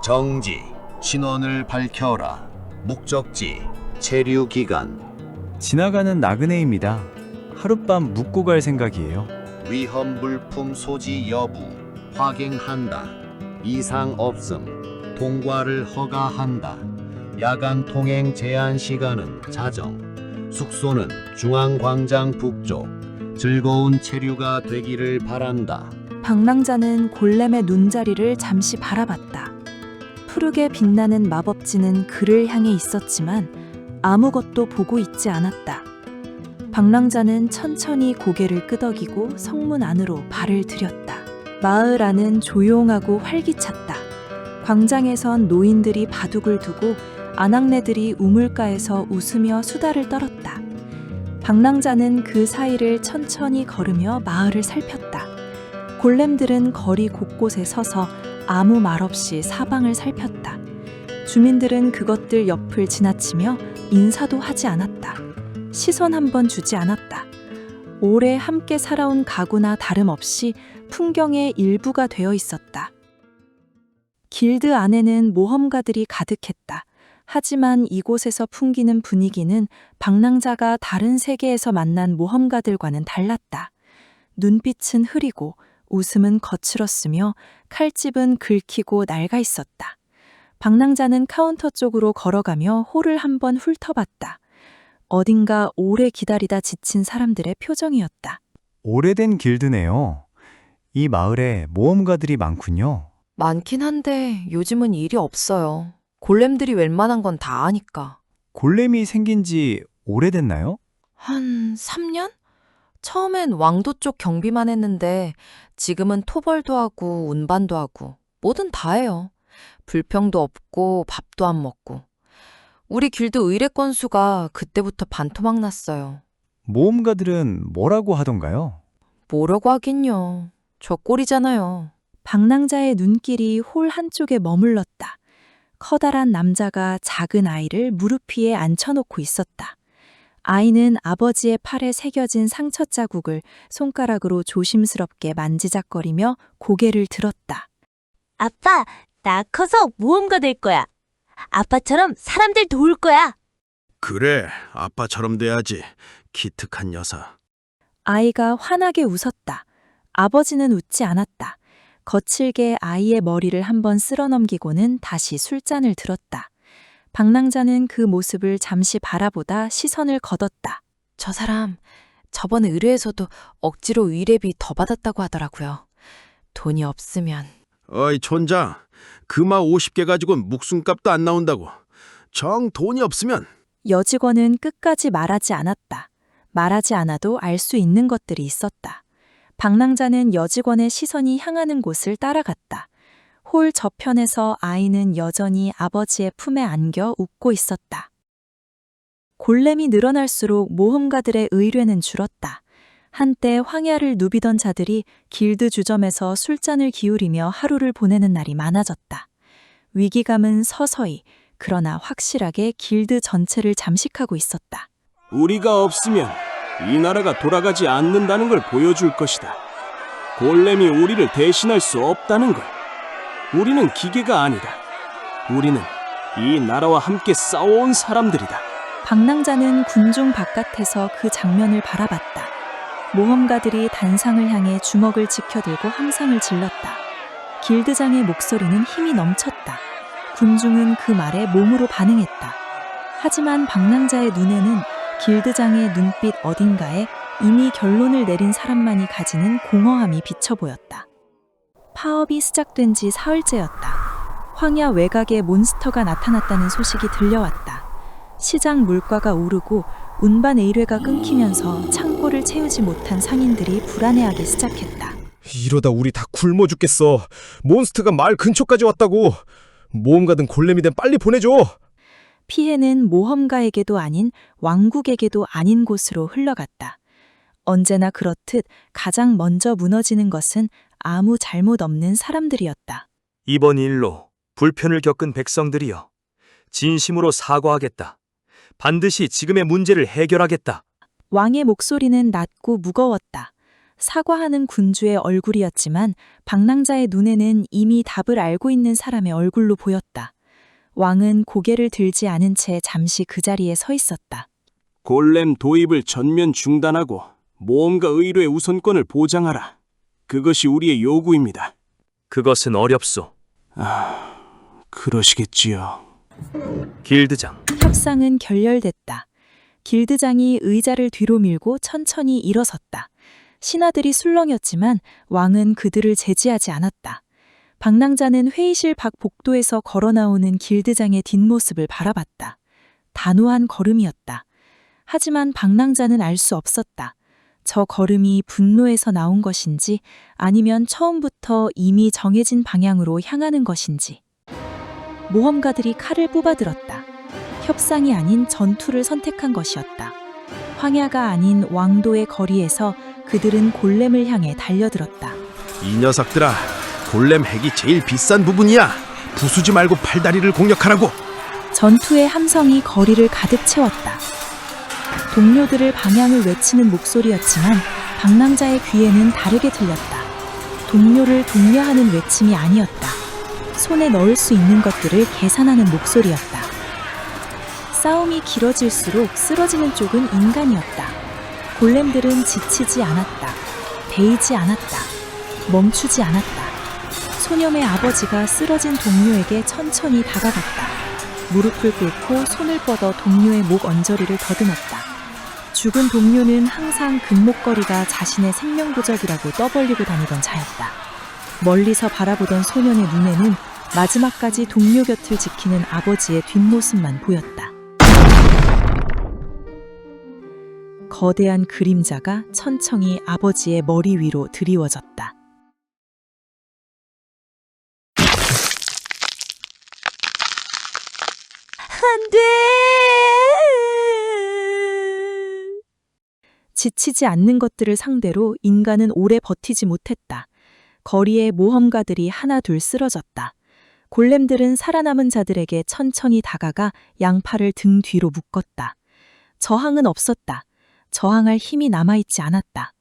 정지, 신원을 밝혀라. 목적지, 체류 기간. 지나가는 나그네입니다. 하룻밤 묵고 갈 생각이에요. 위험 물품 소지 여부 확인한다. 이상 없음. 통과를 허가한다. 야간 통행 제한 시간은 자정. 숙소는 중앙광장 북쪽. 즐거운 체류가 되기를 바란다. 방랑자는 골렘의 눈자리를 잠시 바라봤다. 푸르게 빛나는 마법지는 그를 향해 있었지만 아무것도 보고 있지 않았다. 방랑자는 천천히 고개를 끄덕이고 성문 안으로 발을 들였다. 마을 안은 조용하고 활기찼다. 광장에선 노인들이 바둑을 두고 아낙네들이 우물가에서 웃으며 수다를 떨었다. 방랑자는 그 사이를 천천히 걸으며 마을을 살폈다. 골렘들은 거리 곳곳에 서서 아무 말 없이 사방을 살폈다. 주민들은 그것들 옆을 지나치며 인사도 하지 않았다. 시선 한 번 주지 않았다. 오래 함께 살아온 가구나 다름없이 풍경의 일부가 되어 있었다. 길드 안에는 모험가들이 가득했다. 하지만 이곳에서 풍기는 분위기는 방랑자가 다른 세계에서 만난 모험가들과는 달랐다. 눈빛은 흐리고 웃음은 거칠었으며 칼집은 긁히고 낡아 있었다. 방랑자는 카운터 쪽으로 걸어가며 홀을 한번 훑어봤다. 어딘가 오래 기다리다 지친 사람들의 표정이었다. 오래된 길드네요. 이 마을에 모험가들이 많군요. 많긴 한데 요즘은 일이 없어요. 골렘들이 웬만한 건 다 아니까. 골렘이 생긴 지 오래됐나요? 한 3년? 처음엔 왕도 쪽 경비만 했는데 지금은 토벌도 하고 운반도 하고 뭐든 다 해요. 불평도 없고 밥도 안 먹고. 우리 길드 의뢰 건수가 그때부터 반토막 났어요. 모험가들은 뭐라고 하던가요? 뭐라고 하긴요. 저 꼴이잖아요. 방랑자의 눈길이 홀 한쪽에 머물렀다. 커다란 남자가 작은 아이를 무릎 위에 앉혀놓고 있었다. 아이는 아버지의 팔에 새겨진 상처 자국을 손가락으로 조심스럽게 만지작거리며 고개를 들었다. 아빠, 나 커서 모험가 될 거야. 아빠처럼 사람들 도울 거야. 그래, 아빠처럼 돼야지. 기특한 녀석. 아이가 환하게 웃었다. 아버지는 웃지 않았다. 거칠게 아이의 머리를 한번 쓸어넘기고는 다시 술잔을 들었다. 방랑자는 그 모습을 잠시 바라보다 시선을 걷었다. 저 사람 저번 의뢰에서도 억지로 의뢰비 더 받았다고 하더라고요. 돈이 없으면. 어이, 촌장. 금화 50개 가지고는 목숨값도 안 나온다고. 정 돈이 없으면. 여직원은 끝까지 말하지 않았다. 말하지 않아도 알 수 있는 것들이 있었다. 방랑자는 여직원의 시선이 향하는 곳을 따라갔다. 홀 저편에서 아이는 여전히 아버지의 품에 안겨 웃고 있었다. 골렘이 늘어날수록 모험가들의 의뢰는 줄었다. 한때 황야를 누비던 자들이 길드 주점에서 술잔을 기울이며 하루를 보내는 날이 많아졌다. 위기감은 서서히, 그러나 확실하게 길드 전체를 잠식하고 있었다. 우리가 없으면 이 나라가 돌아가지 않는다는 걸 보여줄 것이다. 골렘이 우리를 대신할 수 없다는 걸. 우리는 기계가 아니다. 우리는 이 나라와 함께 싸워온 사람들이다. 방랑자는 군중 바깥에서 그 장면을 바라봤다. 모험가들이 단상을 향해 주먹을 지켜들고 함상을 질렀다. 길드장의 목소리는 힘이 넘쳤다. 군중은 그 말에 몸으로 반응했다. 하지만 방랑자의 눈에는 길드장의 눈빛 어딘가에 이미 결론을 내린 사람만이 가지는 공허함이 비쳐 보였다. 파업이 시작된 지 사흘째였다. 황야 외곽에 몬스터가 나타났다는 소식이 들려왔다. 시장 물가가 오르고 운반 의뢰가 끊기면서 창고를 채우지 못한 상인들이 불안해하기 시작했다. 이러다 우리 다 굶어 죽겠어. 몬스터가 마을 근처까지 왔다고. 모험가든 골렘이든 빨리 보내줘. 피해는 모험가에게도 아닌 왕국에게도 아닌 곳으로 흘러갔다. 언제나 그렇듯 가장 먼저 무너지는 것은 아무 잘못 없는 사람들이었다. 이번 일로 불편을 겪은 백성들이여, 진심으로 사과하겠다. 반드시 지금의 문제를 해결하겠다. 왕의 목소리는 낮고 무거웠다. 사과하는 군주의 얼굴이었지만 방랑자의 눈에는 이미 답을 알고 있는 사람의 얼굴로 보였다. 왕은 고개를 들지 않은 채 잠시 그 자리에 서 있었다. 골렘 도입을 전면 중단하고 모험가 의료의 우선권을 보장하라. 그것이 우리의 요구입니다. 그것은 어렵소. 그러시겠지요. 길드장, 협상은 결렬됐다. 길드장이 의자를 뒤로 밀고 천천히 일어섰다. 신하들이 술렁였지만 왕은 그들을 제지하지 않았다. 방랑자는 회의실 밖 복도에서 걸어 나오는 길드장의 뒷모습을 바라봤다. 단호한 걸음이었다. 하지만 방랑자는 알 수 없었다. 저 걸음이 분노에서 나온 것인지 아니면 처음부터 이미 정해진 방향으로 향하는 것인지. 모험가들이 칼을 뽑아들었다. 협상이 아닌 전투를 선택한 것이었다. 황야가 아닌 왕도의 거리에서 그들은 골렘을 향해 달려들었다. 이 녀석들아, 골렘 핵이 제일 비싼 부분이야. 부수지 말고 팔다리를 공략하라고. 전투의 함성이 거리를 가득 채웠다. 동료들을 방향을 외치는 목소리였지만 방랑자의 귀에는 다르게 들렸다. 동료를 독려하는 외침이 아니었다. 손에 넣을 수 있는 것들을 계산하는 목소리였다. 싸움이 길어질수록 쓰러지는 쪽은 인간이었다. 골렘들은 지치지 않았다. 데이지 않았다. 멈추지 않았다. 소년의 아버지가 쓰러진 동료에게 천천히 다가갔다. 무릎을 꿇고 손을 뻗어 동료의 목 언저리를 더듬었다. 죽은 동료는 항상 금목걸이가 자신의 생명부적이라고 떠벌리고 다니던 자였다. 멀리서 바라보던 소년의 눈에는 마지막까지 동료 곁을 지키는 아버지의 뒷모습만 보였다. 거대한 그림자가 천천히 아버지의 머리 위로 드리워졌다. 안 돼! 지치지 않는 것들을 상대로 인간은 오래 버티지 못했다. 거리에 모험가들이 하나둘 쓰러졌다. 골렘들은 살아남은 자들에게 천천히 다가가 양팔을 등 뒤로 묶었다. 저항은 없었다. 저항할 힘이 남아있지 않았다.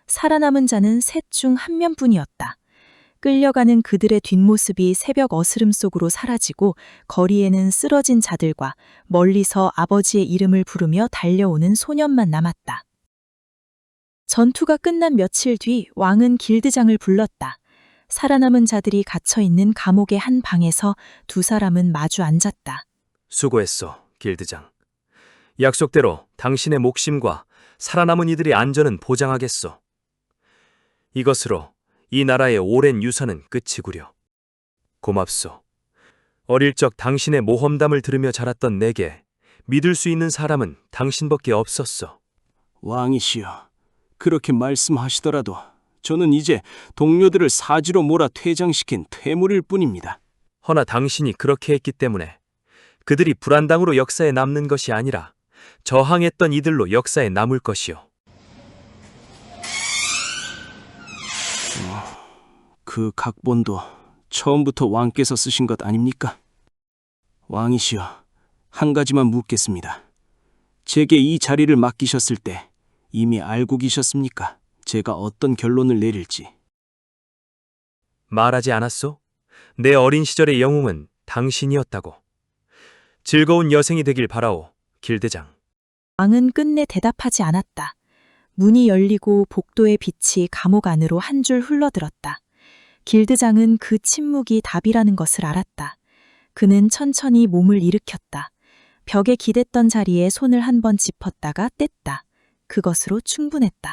살아남은 자는 셋 중 한 명뿐이었다. 끌려가는 그들의 뒷모습이 새벽 어스름 속으로 사라지고 거리에는 쓰러진 자들과 멀리서 아버지의 이름을 부르며 달려오는 소년만 남았다. 전투가 끝난 며칠 뒤 왕은 길드장을 불렀다. 살아남은 자들이 갇혀있는 감옥의 한 방에서 두 사람은 마주 앉았다. 수고했소, 길드장. 약속대로 당신의 목심과 살아남은 이들의 안전은 보장하겠소. 이것으로 이 나라의 오랜 유산은 끝이구려. 고맙소. 어릴 적 당신의 모험담을 들으며 자랐던 내게 믿을 수 있는 사람은 당신밖에 없었소. 왕이시여, 그렇게 말씀하시더라도 저는 이제 동료들을 사지로 몰아 퇴장시킨 퇴물일 뿐입니다. 허나 당신이 그렇게 했기 때문에 그들이 불안당으로 역사에 남는 것이 아니라 저항했던 이들로 역사에 남을 것이요. 그 각본도 처음부터 왕께서 쓰신 것 아닙니까? 왕이시여, 한 가지만 묻겠습니다. 제게 이 자리를 맡기셨을 때 이미 알고 계셨습니까? 제가 어떤 결론을 내릴지. 말하지 않았소? 내 어린 시절의 영웅은 당신이었다고. 즐거운 여생이 되길 바라오, 길대장. 왕은 끝내 대답하지 않았다. 문이 열리고 복도의 빛이 감옥 안으로 한 줄 흘러들었다. 길드장은 그 침묵이 답이라는 것을 알았다. 그는 천천히 몸을 일으켰다. 벽에 기댔던 자리에 손을 한 번 짚었다가 뗐다. 그것으로 충분했다.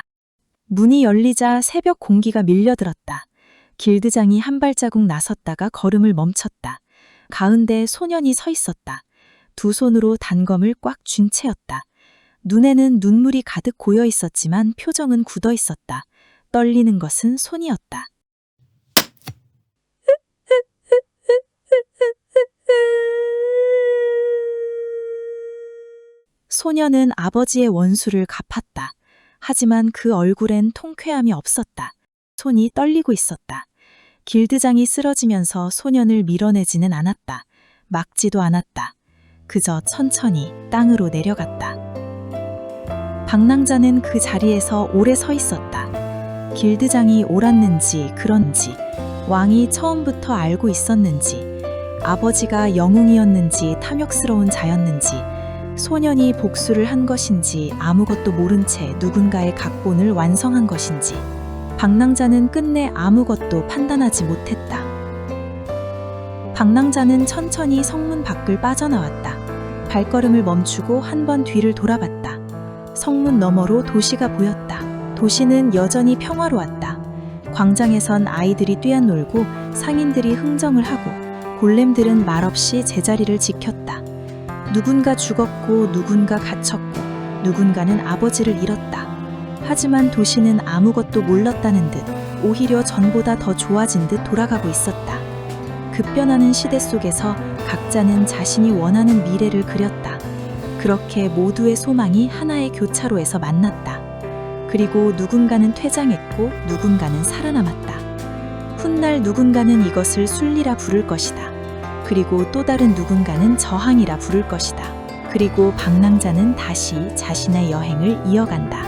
문이 열리자 새벽 공기가 밀려들었다. 길드장이 한 발자국 나섰다가 걸음을 멈췄다. 가운데 소년이 서 있었다. 두 손으로 단검을 꽉 쥔 채였다. 눈에는 눈물이 가득 고여 있었지만 표정은 굳어 있었다. 떨리는 것은 손이었다. 소년은 아버지의 원수를 갚았다. 하지만 그 얼굴엔 통쾌함이 없었다. 손이 떨리고 있었다. 길드장이 쓰러지면서 소년을 밀어내지는 않았다. 막지도 않았다. 그저 천천히 땅으로 내려갔다. 방랑자는 그 자리에서 오래 서 있었다. 길드장이 옳았는지 그런지, 왕이 처음부터 알고 있었는지, 아버지가 영웅이었는지 탐욕스러운 자였는지, 소년이 복수를 한 것인지 아무것도 모른 채 누군가의 각본을 완성한 것인지, 방랑자는 끝내 아무것도 판단하지 못했다. 방랑자는 천천히 성문 밖을 빠져나왔다. 발걸음을 멈추고 한 번 뒤를 돌아봤다. 성문 너머로 도시가 보였다. 도시는 여전히 평화로웠다. 광장에선 아이들이 뛰어놀고 상인들이 흥정을 하고 골렘들은 말없이 제자리를 지켰다. 누군가 죽었고 누군가 갇혔고 누군가는 아버지를 잃었다. 하지만 도시는 아무것도 몰랐다는 듯 오히려 전보다 더 좋아진 듯 돌아가고 있었다. 급변하는 시대 속에서 각자는 자신이 원하는 미래를 그렸다. 그렇게 모두의 소망이 하나의 교차로에서 만났다. 그리고 누군가는 퇴장했고 누군가는 살아남았다. 훗날 누군가는 이것을 순리라 부를 것이다. 그리고 또 다른 누군가는 저항이라 부를 것이다. 그리고 방랑자는 다시 자신의 여행을 이어간다.